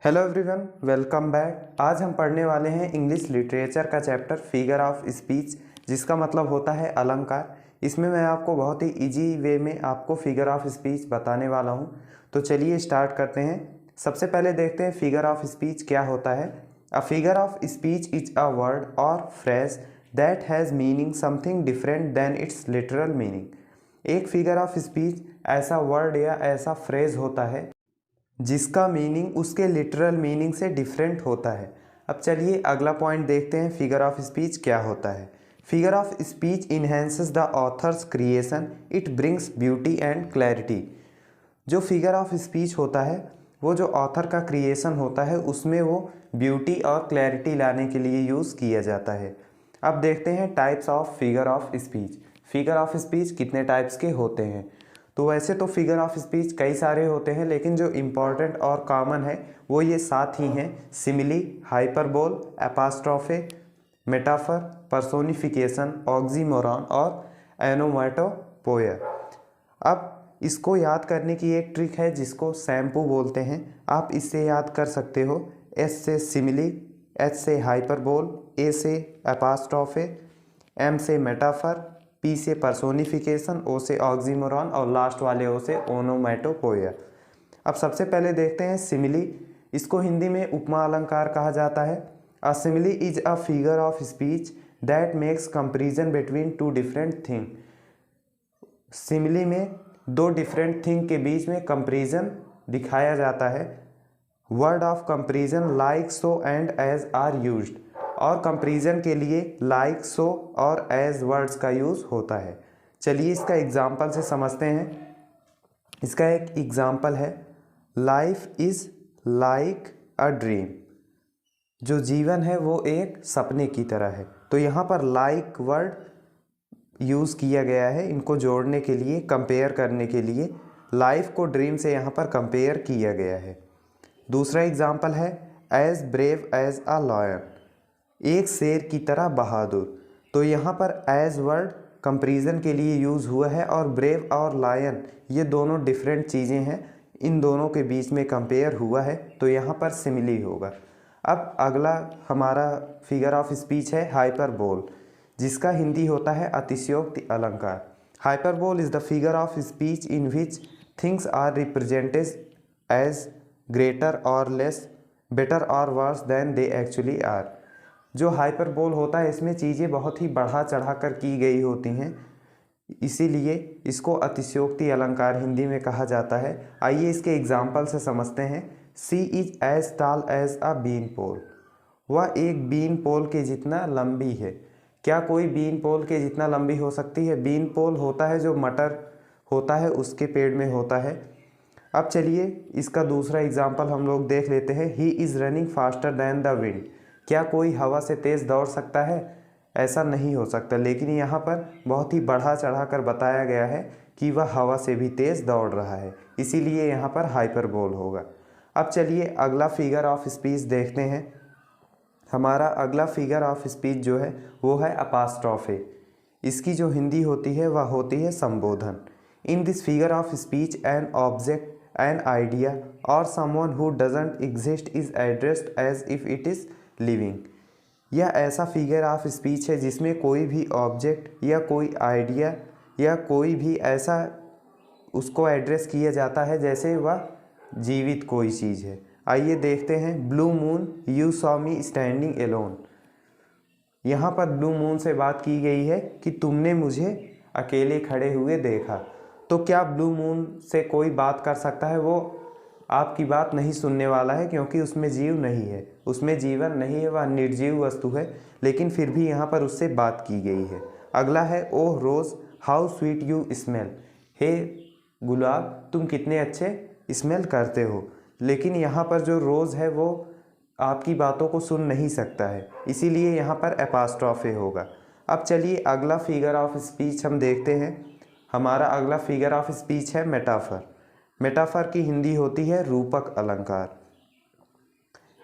Hello everyone, welcome back. आज हम पढ़ने वाले हैं इंग्लिश लिटरेचर का चैप्टर फिगर ऑफ स्पीच, जिसका मतलब होता है अलंकार। इसमें मैं आपको बहुत ही इजी वे में आपको फिगर ऑफ स्पीच बताने वाला हूं। तो चलिए स्टार्ट करते हैं। सबसे पहले देखते हैं फिगर ऑफ स्पीच क्या होता है। A figure of speech is a word or phrase that has meaning something different than its literal meaning. एक फिगर ऑफ स्पीच ऐसा वर्ड या ऐसा फ्रेज होता है जिसका मीनिंग उसके लिटरल मीनिंग से डिफरेंट होता है। अब चलिए अगला पॉइंट देखते हैं, फिगर ऑफ स्पीच क्या होता है। Figure of speech enhances the author's creation, it brings beauty and clarity. जो फिगर ऑफ स्पीच होता है वो जो ऑथर का क्रिएशन होता है उसमें वो ब्यूटी और क्लैरिटी लाने के लिए यूज़ किया जाता है। अब देखते हैं types of figure of speech. Figure of speech कितने टाइप्स के होते हैं। तो वैसे तो फिगर ऑफ स्पीच कई सारे होते हैं, लेकिन जो इम्पॉर्टेंट और कॉमन है वो ये 7 ही हैं: simile, hyperbole, apostrophe, metaphor, personification, oxymoron और एनोमेटोपोइया। अब इसको याद करने की एक ट्रिक है जिसको शैम्पू बोलते हैं। आप इससे याद कर सकते हो। एस से सिमिली, एच से हाइपरबोल, ए से एपास्ट्रोफे, एम से मेटाफर, पी से पर्सोनिफिकेशन, ओ से ऑक्सीमोरॉन और लास्ट वाले ओ से ओनोमेटोपोइया। अब सबसे पहले देखते हैं सिमिली। इसको हिंदी में उपमा अलंकार कहा जाता है। A simile is a figure of speech that makes comparison between two different thing. Simile में दो डिफरेंट थिंग के बीच में कंपेरिजन दिखाया जाता है। Word of comparison like, so and as are used. और कंपेरिजन के लिए लाइक, सो और एज वर्ड्स का यूज़ होता है। चलिए इसका एग्जाम्पल से समझते हैं। इसका एक एग्जाम्पल है, life is like a dream. जो जीवन है वो एक सपने की तरह है। तो यहाँ पर लाइक वर्ड यूज़ किया गया है इनको जोड़ने के लिए, कंपेयर करने के लिए। लाइफ को ड्रीम से यहाँ पर कंपेयर किया गया है। दूसरा एग्जाम्पल है, as brave as a lion. एक शेर की तरह बहादुर। तो यहाँ पर एज वर्ड कंपेरिजन के लिए यूज़ हुआ है और ब्रेव और लायन ये दोनों डिफरेंट चीज़ें हैं, इन दोनों के बीच में कंपेयर हुआ है, तो यहाँ पर सिमिली होगा। अब अगला हमारा फिगर ऑफ स्पीच है हाइपरबोल, जिसका हिंदी होता है अतिशयोक्ति अलंकार। Hyperbole is the figure of speech in which things are represented as greater or less, better or worse than they actually are. जो हाइपरबोल होता है इसमें चीज़ें बहुत ही बढ़ा चढ़ा कर की गई होती हैं, इसीलिए इसको अतिशयोक्ति अलंकार हिंदी में कहा जाता है। आइए इसके एग्जाम्पल से समझते हैं। She is as tall as a bean pole. वह एक बीन पोल के जितना लंबी है। क्या कोई बीन पोल के जितना लंबी हो सकती है? बीन पोल होता है जो मटर होता है उसके पेड़ में होता है। अब चलिए इसका दूसरा एग्जाम्पल हम लोग देख लेते हैं। He is running faster than the wind. क्या कोई हवा से तेज़ दौड़ सकता है? ऐसा नहीं हो सकता, लेकिन यहाँ पर बहुत ही बढ़ा चढ़ा कर बताया गया है कि वह हवा से भी तेज़ दौड़ रहा है, इसीलिए यहाँ पर हाइपरबोल होगा। अब चलिए अगला फिगर ऑफ स्पीच देखते हैं। हमारा अगला फिगर ऑफ स्पीच जो है वो है अपास्ट्रोफे। इसकी जो हिंदी होती है वह होती है संबोधन। In this figure of speech an object, an idea or someone who doesn't exist is addressed as if it is living. यह ऐसा फिगर ऑफ स्पीच है जिसमें कोई भी ऑब्जेक्ट या कोई आइडिया या कोई भी ऐसा उसको एड्रेस किया जाता है जैसे वह जीवित कोई चीज़ है। आइए देखते हैं। Blue moon you saw me standing alone. यहाँ पर ब्लू मून से बात की गई है कि तुमने मुझे अकेले खड़े हुए देखा। तो क्या ब्लू मून से कोई बात कर सकता है? वो आपकी बात नहीं सुनने वाला है, क्योंकि उसमें जीव नहीं है, उसमें जीवन नहीं है, वह निर्जीव वस्तु है। लेकिन फिर भी यहाँ पर उससे बात की गई है। अगला है, ओह रोज़ हाउ स्वीट यू स्मेल। हे गुलाब तुम कितने अच्छे स्मेल करते हो। लेकिन यहाँ पर जो रोज़ है वो आपकी बातों को सुन नहीं सकता है, इसीलिए यहाँ पर एपास्ट्रोफे होगा। अब चलिए अगला फिगर ऑफ स्पीच हम देखते हैं। हमारा अगला फिगर ऑफ स्पीच है मेटाफर। मेटाफर की हिंदी होती है रूपक अलंकार।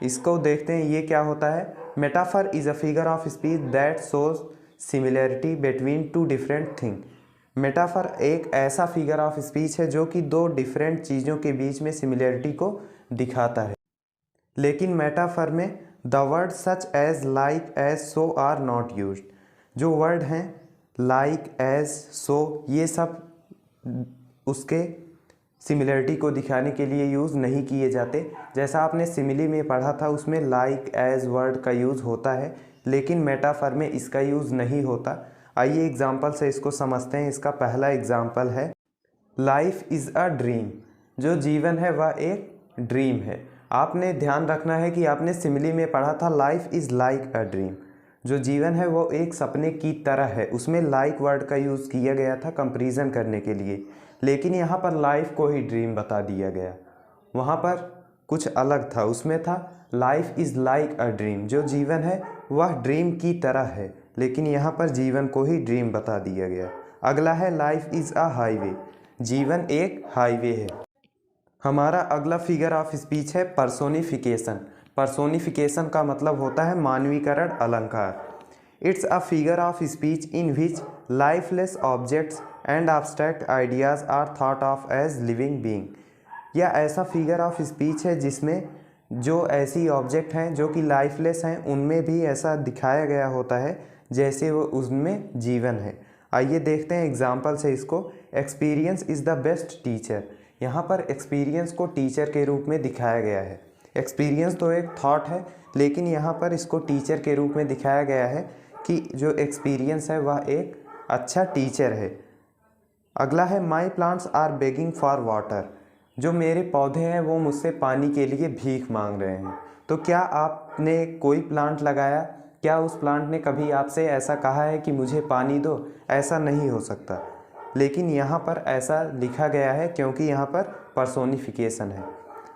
इसको देखते हैं ये क्या होता है। Metaphor is a figure of speech that shows similarity between two different thing. Metaphor एक ऐसा फिगर ऑफ स्पीच है जो कि दो डिफरेंट चीज़ों के बीच में सिमिलैरिटी को दिखाता है। लेकिन मेटाफर में the word such as, like, as, so are not used. जो वर्ड हैं लाइक, एज, सो, ये सब उसके सिमिलरिटी को दिखाने के लिए यूज़ नहीं किए जाते। जैसा आपने सिमिली में पढ़ा था उसमें लाइक, एज वर्ड का यूज़ होता है, लेकिन मेटाफर में इसका यूज़ नहीं होता। आइए एग्जाम्पल से इसको समझते हैं। इसका पहला एग्जाम्पल है लाइफ इज़ अ ड्रीम। जो जीवन है वह एक ड्रीम है। आपने ध्यान रखना है कि आपने सिमिली में पढ़ा था life is like a dream. जो जीवन है वो एक सपने की तरह है, उसमें लाइक वर्ड का यूज़ किया गया था कंपैरिजन करने के लिए, लेकिन यहाँ पर लाइफ को ही ड्रीम बता दिया गया। वहाँ पर कुछ अलग था, उसमें था life is like a dream. जो जीवन है वह ड्रीम की तरह है, लेकिन यहाँ पर जीवन को ही ड्रीम बता दिया गया। अगला है लाइफ इज़ अ हाईवे। जीवन एक हाईवे है। हमारा अगला फिगर ऑफ स्पीच है पर्सोनिफिकेशन। पर्सोनिफिकेशन का मतलब होता है मानवीकरण अलंकार। It's a figure of speech in which lifeless objects and abstract ideas are thought of as living being. यह ऐसा फिगर ऑफ स्पीच है जिसमें जो ऐसी ऑब्जेक्ट हैं जो कि लाइफलेस हैं उनमें भी ऐसा दिखाया गया होता है जैसे वो उनमें जीवन है। आइए देखते हैं एग्जाम्पल से इसको। Experience is the best teacher. यहाँ पर एक्सपीरियंस को टीचर के रूप में दिखाया गया है। एक्सपीरियंस तो एक थॉट है, लेकिन यहाँ पर इसको टीचर के रूप में दिखाया गया है कि जो एक्सपीरियंस है वह एक अच्छा टीचर है। अगला है my plants are begging for water. जो मेरे पौधे हैं वो मुझसे पानी के लिए भीख मांग रहे हैं। तो क्या आपने कोई प्लांट लगाया, क्या उस प्लांट ने कभी आपसे ऐसा कहा है कि मुझे पानी दो? ऐसा नहीं हो सकता, लेकिन यहाँ पर ऐसा लिखा गया है क्योंकि यहाँ पर पर्सोनिफिकेशन है।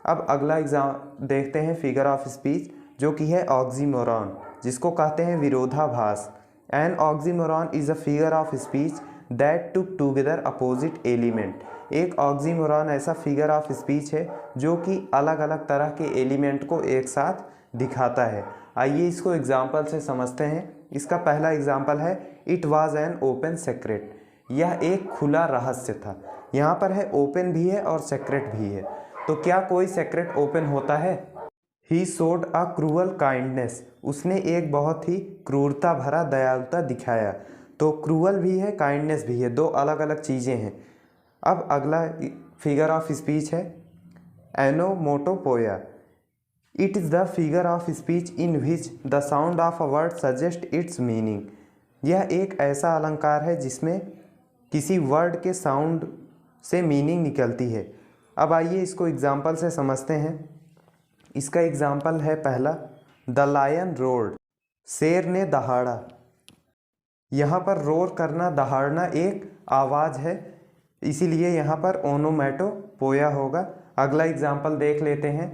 अब अगला एग्जाम देखते हैं फिगर ऑफ स्पीच, जो कि है ऑक्सीमोरॉन, जिसको कहते हैं विरोधाभास। An oxymoron is a figure of speech that took together opposite element. एक ऑक्सीमोरॉन ऐसा फिगर ऑफ स्पीच है जो कि अलग अलग तरह के एलिमेंट को एक साथ दिखाता है। आइए इसको एग्जाम्पल से समझते हैं। इसका पहला एग्जाम्पल है it was an open secret. यह एक खुला रहस्य था। यहाँ पर है ओपन भी है और सेक्रेट भी है। तो क्या कोई सेक्रेट ओपन होता है? He showed a cruel kindness. उसने एक बहुत ही क्रूरता भरा दयालुता दिखाया। तो क्रूअल भी है, काइंडनेस भी है, दो अलग अलग चीज़ें हैं। अब अगला फिगर ऑफ स्पीच है onomatopoeia. It is the figure of speech in which the sound of a word suggest its meaning. यह एक ऐसा अलंकार है जिसमें किसी वर्ड के साउंड से मीनिंग निकलती है। अब आइए इसको एग्जाम्पल से समझते हैं। इसका एग्जाम्पल है पहला द लायन रोड। शेर ने दहाड़ा। यहाँ पर रोर करना, दहाड़ना एक आवाज़ है, इसीलिए यहाँ पर ओनोमैटोपोया होगा। अगला एग्जाम्पल देख लेते हैं।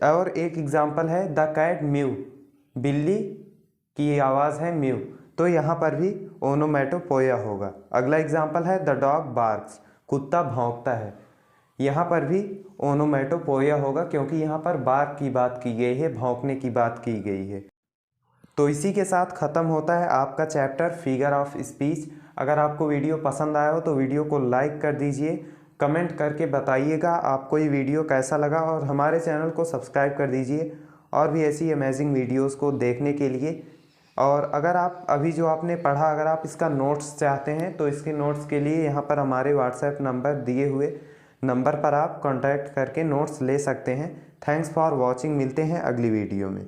और एक एग्जाम्पल है द कैट म्यू। बिल्ली की आवाज़ है म्यू, तो यहाँ पर भी ओनोमैटोपोया होगा। अगला एग्जाम्पल है द डॉग बार्क्स। कुत्ता भौंकता है। यहाँ पर भी ओनोमैटोपोया होगा क्योंकि यहाँ पर बार्क की बात की गई है, भौंकने की बात की गई है। तो इसी के साथ ख़त्म होता है आपका चैप्टर फिगर ऑफ स्पीच। अगर आपको वीडियो पसंद आया हो तो वीडियो को लाइक कर दीजिए, कमेंट करके बताइएगा आपको ये वीडियो कैसा लगा, और हमारे चैनल को सब्सक्राइब कर दीजिए और भी ऐसी अमेजिंग वीडियोस को देखने के लिए। और अगर आप अभी जो आपने पढ़ा, अगर आप इसका नोट्स चाहते हैं तो इसके नोट्स के लिए यहाँ पर हमारे व्हाट्सएप नंबर दिए हुए नंबर पर आप कॉन्टैक्ट करके नोट्स ले सकते हैं। Thanks for watching. मिलते हैं अगली वीडियो में।